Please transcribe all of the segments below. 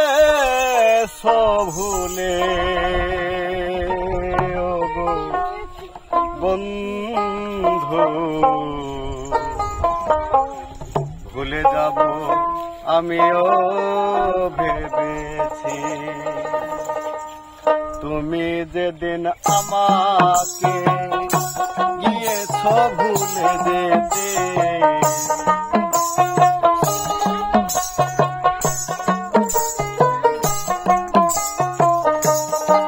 গিয়েছো ভুলে বন্ধু, ভুলে যাব আমিও ভেবেছি। তুমি যেদিন আমাকে গিয়েছো ভুলে যেতে,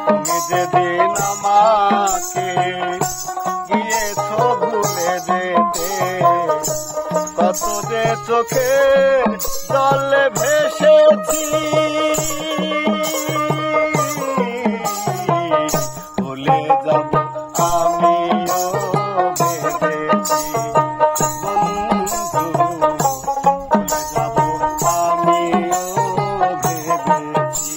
তুমি যেদিন আমাকে গিয়েছো ভুলে যেতে, কত যে চোখের জলে ভেসেছি, ভুলে যাব আমিও ভেবেছি বন্ধু, ভুলে যাব আমিও ভেবেছি।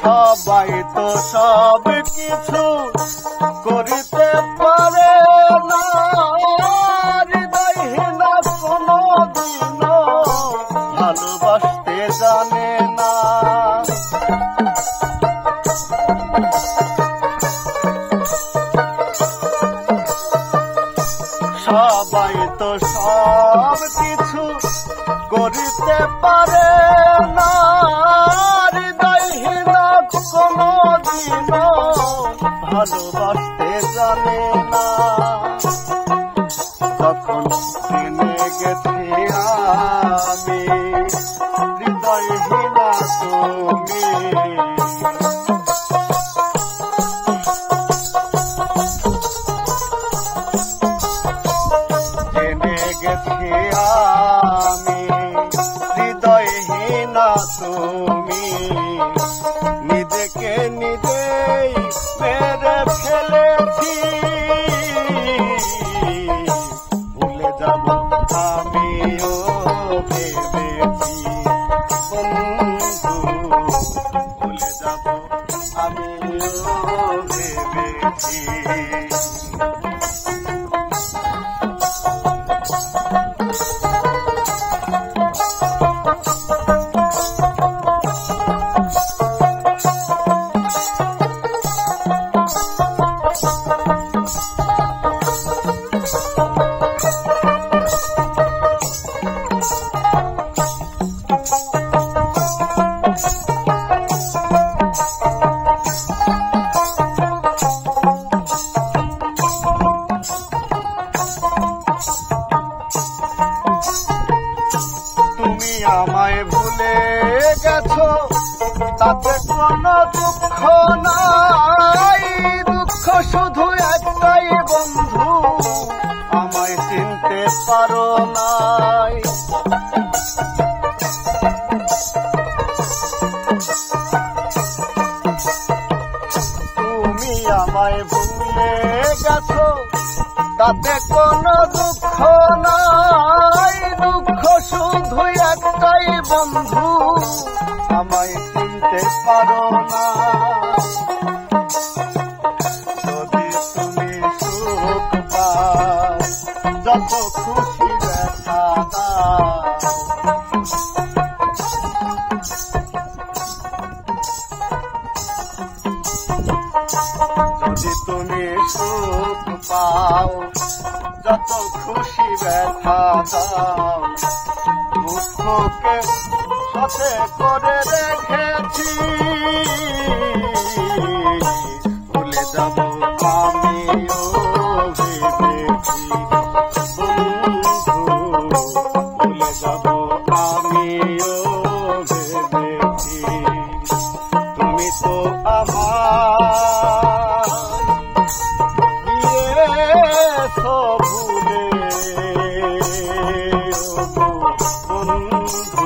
সবাই তো সব কিছু করিতে পারে না, হৃদয়হীনা কোনো দিনও ভালোবাসতে জানে না। সবাই তো সব কিছু করিতে পারে না, কোনো দিনও ভালোবাসতে জানে না। তখন জেনে গেছি আমি হৃদয়হীনা তুমি, জেনে গেছি আমি হৃদয়হীনা তুমি, নিজেকে নিজেই মেরে ফেলেছি, ভুলে যাব আমিও ভেবেছি বন্ধু, ভুলে যাব আমিও ভেবেছি। তুমি আমায় ভুলে গেছো তাতে কোনো দুঃখ নাই, দুঃখ শুধু একটাই বন্ধু, আমায় চিনতে পারো নাই। তুমি আমায় ভুলে গেছো তাতে কোনো দুঃখ নাই, দুঃখ শুধু একটাই বন্ধু, আমায় চিনতে পারো না। যদি তুমি সুখ পাও যত খুশি ব্যথা দাও, যদি তুমি সুখ পাও যত খুশি ব্যথা দাও, দুঃখকে সাথে করে রেখেছি, ভুলে যাব আমিও ভেবেছি বন্ধু, ভুলে যাব আমিও ভেবেছি। তুমি তো আমার ভুলে বন্ধু